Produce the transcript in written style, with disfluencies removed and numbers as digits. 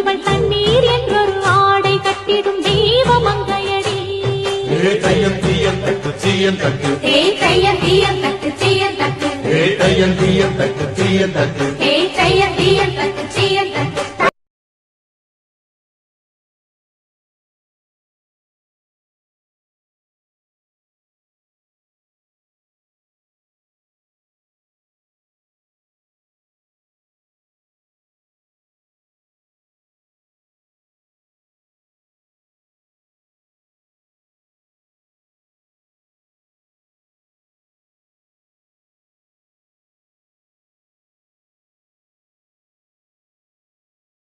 இவள் தண்ணீர் என்றொரு ஆடை கட்டிடும் தெய்வமங்கையடி. தையம் தீயம் தட்டு தீயம் தட்டு தையம் தீயம் தட்டு தீயம் தட்டு தையம் தீயம் தட்டு தீயம் தட்டு தையம் தீயம் தட்டு தீயம்